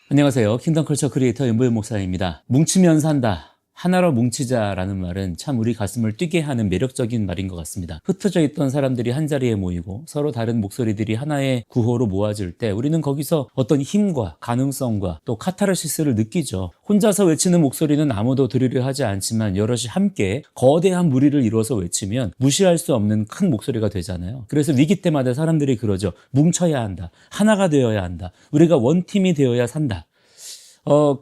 안녕하세요. 킹덤컬처 크리에이터 연보현 목사입니다. 뭉치면 산다. 하나로 뭉치자라는 말은 참 우리 가슴을 뛰게 하는 매력적인 말인 것 같습니다. 흩어져 있던 사람들이 한자리에 모이고 서로 다른 목소리들이 하나의 구호로 모아질 때 우리는 거기서 어떤 힘과 가능성과 또 카타르시스를 느끼죠. 혼자서 외치는 목소리는 아무도 들으려 하지 않지만 여럿이 함께 거대한 무리를 이루어서 외치면 무시할 수 없는 큰 목소리가 되잖아요. 그래서 위기 때마다 사람들이 그러죠. 뭉쳐야 한다. 하나가 되어야 한다. 우리가 원팀이 되어야 산다.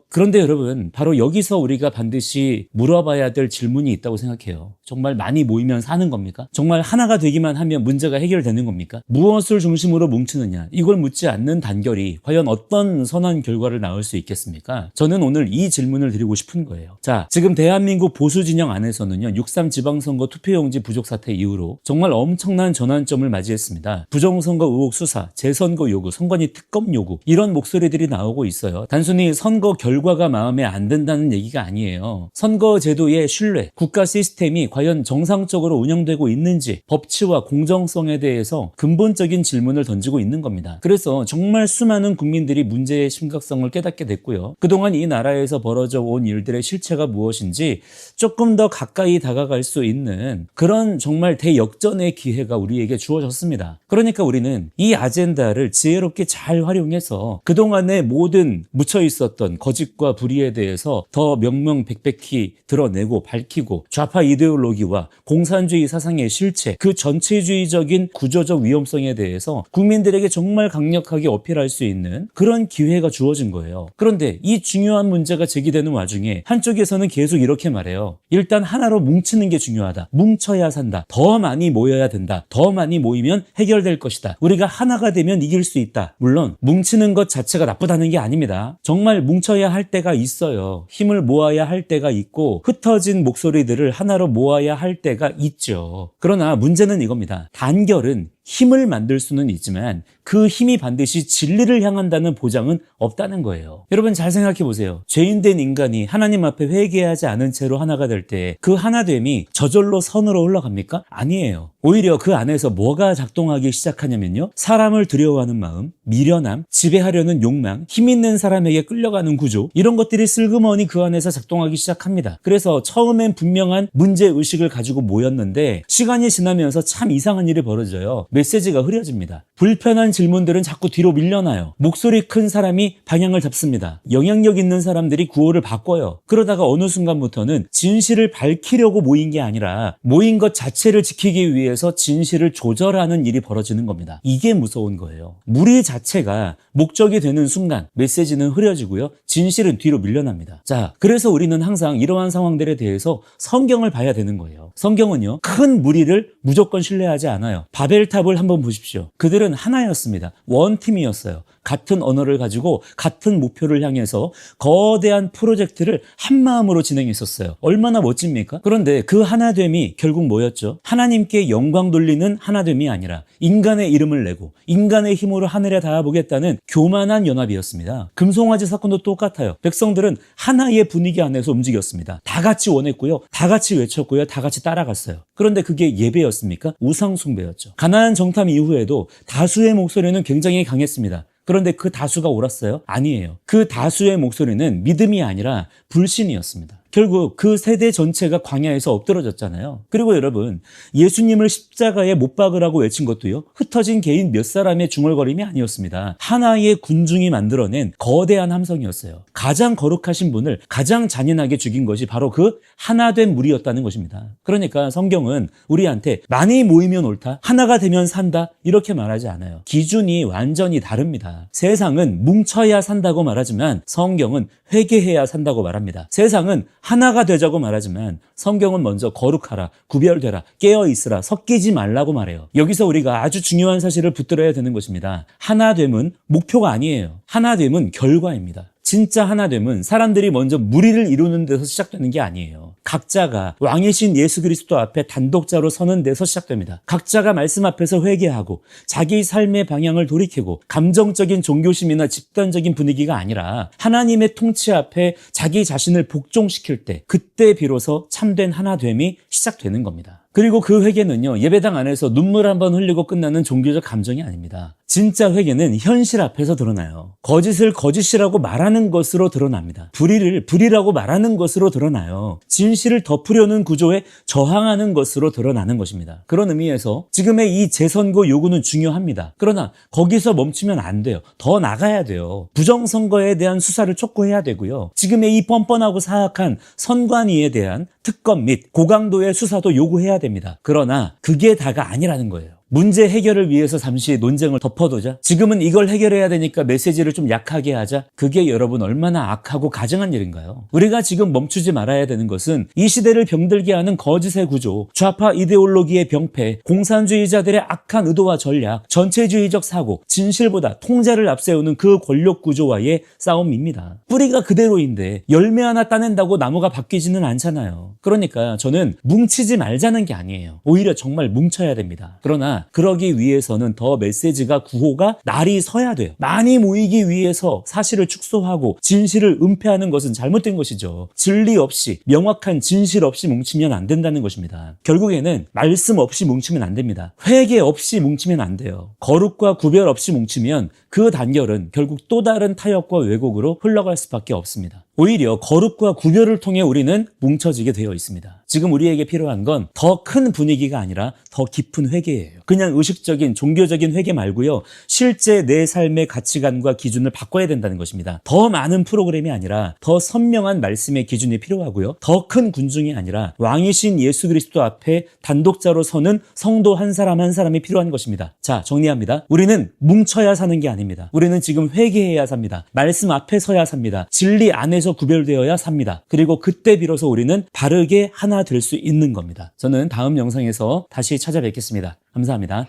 그런데 여러분, 바로 여기서 우리가 반드시 물어봐야 될 질문이 있다고 생각해요. 정말 많이 모이면 사는 겁니까? 정말 하나가 되기만 하면 문제가 해결되는 겁니까? 무엇을 중심으로 뭉치느냐? 이걸 묻지 않는 단결이 과연 어떤 선한 결과를 낳을 수 있겠습니까? 저는 오늘 이 질문을 드리고 싶은 거예요. 자, 지금 대한민국 보수 진영 안에서는요, 6.3 지방선거 투표용지 부족 사태 이후로 정말 엄청난 전환점을 맞이했습니다. 부정선거 의혹 수사, 재선거 요구, 선관위 특검 요구, 이런 목소리들이 나오고 있어요. 단순히 선거 결과가 마음에 안 든다는 얘기가 아니에요. 선거 제도의 신뢰, 국가 시스템이 과연 정상적으로 운영되고 있는지, 법치와 공정성에 대해서 근본적인 질문을 던지고 있는 겁니다. 그래서 정말 수많은 국민들이 문제의 심각성을 깨닫게 됐고요. 그동안 이 나라에서 벌어져 온 일들의 실체가 무엇인지 조금 더 가까이 다가갈 수 있는 그런 정말 대역전의 기회가 우리에게 주어졌습니다. 그러니까 우리는 이 아젠다를 지혜롭게 잘 활용해서 그동안의 모든 묻혀 있었던 거짓과 불의에 대해서 더 명명백백히 드러내고 밝히고 좌파 이데올로기와 공산주의 사상의 실체, 그 전체주의적인 구조적 위험성에 대해서 국민들에게 정말 강력하게 어필할 수 있는 그런 기회가 주어진 거예요. 그런데 이 중요한 문제가 제기되는 와중에 한쪽에서는 계속 이렇게 말해요. 일단 하나로 뭉치는 게 중요하다. 뭉쳐야 산다. 더 많이 모여야 된다. 더 많이 모이면 해결될 것이다. 우리가 하나가 되면 이길 수 있다. 물론 뭉치는 것 자체가 나쁘다는 게 아닙니다. 정말 뭉쳐야 할 때가 있어요. 힘을 모아야 할 때가 있고 흩어진 목소리들을 하나로 모아야 할 때가 있죠. 그러나 문제는 이겁니다. 단결은 힘을 만들 수는 있지만 그 힘이 반드시 진리를 향한다는 보장은 없다는 거예요. 여러분 잘 생각해 보세요. 죄인된 인간이 하나님 앞에 회개하지 않은 채로 하나가 될 때 그 하나됨이 저절로 선으로 흘러갑니까? 아니에요. 오히려 그 안에서 뭐가 작동하기 시작하냐면요. 사람을 두려워하는 마음, 미련함, 지배하려는 욕망, 힘 있는 사람에게 끌려가는 구조, 이런 것들이 슬그머니 그 안에서 작동하기 시작합니다. 그래서 처음엔 분명한 문제의식을 가지고 모였는데 시간이 지나면서 참 이상한 일이 벌어져요. 메시지가 흐려집니다. 불편한 질문들은 자꾸 뒤로 밀려나요. 목소리 큰 사람이 방향을 잡습니다. 영향력 있는 사람들이 구호를 바꿔요. 그러다가 어느 순간부터는 진실을 밝히려고 모인 게 아니라 모인 것 자체를 지키기 위해서 진실을 조절하는 일이 벌어지는 겁니다. 이게 무서운 거예요. 무리 자체가 목적이 되는 순간 메시지는 흐려지고요. 진실은 뒤로 밀려납니다. 자, 그래서 우리는 항상 이러한 상황들에 대해서 성경을 봐야 되는 거예요. 성경은요, 큰 무리를 무조건 신뢰하지 않아요. 바벨탑을 한번 보십시오. 그들은 하나였습니다. 원팀이었어요. 같은 언어를 가지고 같은 목표를 향해서 거대한 프로젝트를 한마음으로 진행했었어요. 얼마나 멋집니까? 그런데 그 하나됨이 결국 뭐였죠? 하나님께 영광 돌리는 하나됨이 아니라 인간의 이름을 내고 인간의 힘으로 하늘에 닿아보겠다는 교만한 연합이었습니다. 금송아지 사건도 똑같아요. 백성들은 하나의 분위기 안에서 움직였습니다. 다 같이 원했고요. 다 같이 외쳤고요. 다 같이 따라갔어요. 그런데 그게 예배였습니까? 우상 숭배였죠. 가나안 정탐 이후에도 다수의 목소리는 굉장히 강했습니다. 그런데 그 다수가 옳았어요? 아니에요. 그 다수의 목소리는 믿음이 아니라 불신이었습니다. 결국 그 세대 전체가 광야에서 엎드러졌잖아요. 그리고 여러분, 예수님을 십자가에 못 박으라고 외친 것도요, 흩어진 개인 몇 사람의 중얼거림이 아니었습니다. 하나의 군중이 만들어낸 거대한 함성이었어요. 가장 거룩하신 분을 가장 잔인하게 죽인 것이 바로 그 하나된 무리였다는 것입니다. 그러니까 성경은 우리한테 많이 모이면 옳다, 하나가 되면 산다, 이렇게 말하지 않아요. 기준이 완전히 다릅니다. 세상은 뭉쳐야 산다고 말하지만 성경은 회개해야 산다고 말합니다. 세상은 하나가 되자고 말하지만 성경은 먼저 거룩하라, 구별되라, 깨어있으라, 섞이지 말라고 말해요. 여기서 우리가 아주 중요한 사실을 붙들어야 되는 것입니다. 하나됨은 목표가 아니에요. 하나됨은 결과입니다. 진짜 하나됨은 사람들이 먼저 무리를 이루는 데서 시작되는 게 아니에요. 각자가 왕이신 예수 그리스도 앞에 단독자로 서는 데서 시작됩니다. 각자가 말씀 앞에서 회개하고 자기 삶의 방향을 돌이키고 감정적인 종교심이나 집단적인 분위기가 아니라 하나님의 통치 앞에 자기 자신을 복종시킬 때, 그때 비로소 참된 하나됨이 시작되는 겁니다. 그리고 그 회개는요, 예배당 안에서 눈물 한번 흘리고 끝나는 종교적 감정이 아닙니다. 진짜 회개는 현실 앞에서 드러나요. 거짓을 거짓이라고 말하는 것으로 드러납니다. 불의를 불의라고 말하는 것으로 드러나요. 진실을 덮으려는 구조에 저항하는 것으로 드러나는 것입니다. 그런 의미에서 지금의 이 재선거 요구는 중요합니다. 그러나 거기서 멈추면 안 돼요. 더 나가야 돼요. 부정선거에 대한 수사를 촉구해야 되고요. 지금의 이 뻔뻔하고 사악한 선관위에 대한 특검 및 고강도의 수사도 요구해야 됩니다. 그러나 그게 다가 아니라는 거예요. 문제 해결을 위해서 잠시 논쟁을 덮어두자. 지금은 이걸 해결해야 되니까 메시지를 좀 약하게 하자. 그게 여러분 얼마나 악하고 가증한 일인가요? 우리가 지금 멈추지 말아야 되는 것은 이 시대를 병들게 하는 거짓의 구조, 좌파 이데올로기의 병폐, 공산주의자들의 악한 의도와 전략, 전체주의적 사고, 진실보다 통제를 앞세우는 그 권력 구조와의 싸움입니다. 뿌리가 그대로인데 열매 하나 따낸다고 나무가 바뀌지는 않잖아요. 그러니까 저는 뭉치지 말자는 게 아니에요. 오히려 정말 뭉쳐야 됩니다. 그러나 그러기 위해서는 더 메시지가 구호가 날이 서야 돼요. 많이 모이기 위해서 사실을 축소하고 진실을 은폐하는 것은 잘못된 것이죠. 진리 없이, 명확한 진실 없이 뭉치면 안 된다는 것입니다. 결국에는 말씀 없이 뭉치면 안 됩니다. 회개 없이 뭉치면 안 돼요. 거룩과 구별 없이 뭉치면 그 단결은 결국 또 다른 타협과 왜곡으로 흘러갈 수밖에 없습니다. 오히려 거룩과 구별을 통해 우리는 뭉쳐지게 되어 있습니다. 지금 우리에게 필요한 건 더 큰 분위기가 아니라 더 깊은 회개예요. 그냥 의식적인 종교적인 회개 말고요. 실제 내 삶의 가치관과 기준을 바꿔야 된다는 것입니다. 더 많은 프로그램이 아니라 더 선명한 말씀의 기준이 필요하고요. 더 큰 군중이 아니라 왕이신 예수 그리스도 앞에 단독자로 서는 성도 한 사람 한 사람이 필요한 것입니다. 자, 정리합니다. 우리는 뭉쳐야 사는 게 아닙니다. 우리는 지금 회개해야 삽니다. 말씀 앞에 서야 삽니다. 진리 안에서 구별되어야 삽니다. 그리고 그때 비로소 우리는 바르게 하나 될 수 있는 겁니다. 저는 다음 영상에서 다시 찾아뵙겠습니다. 감사합니다.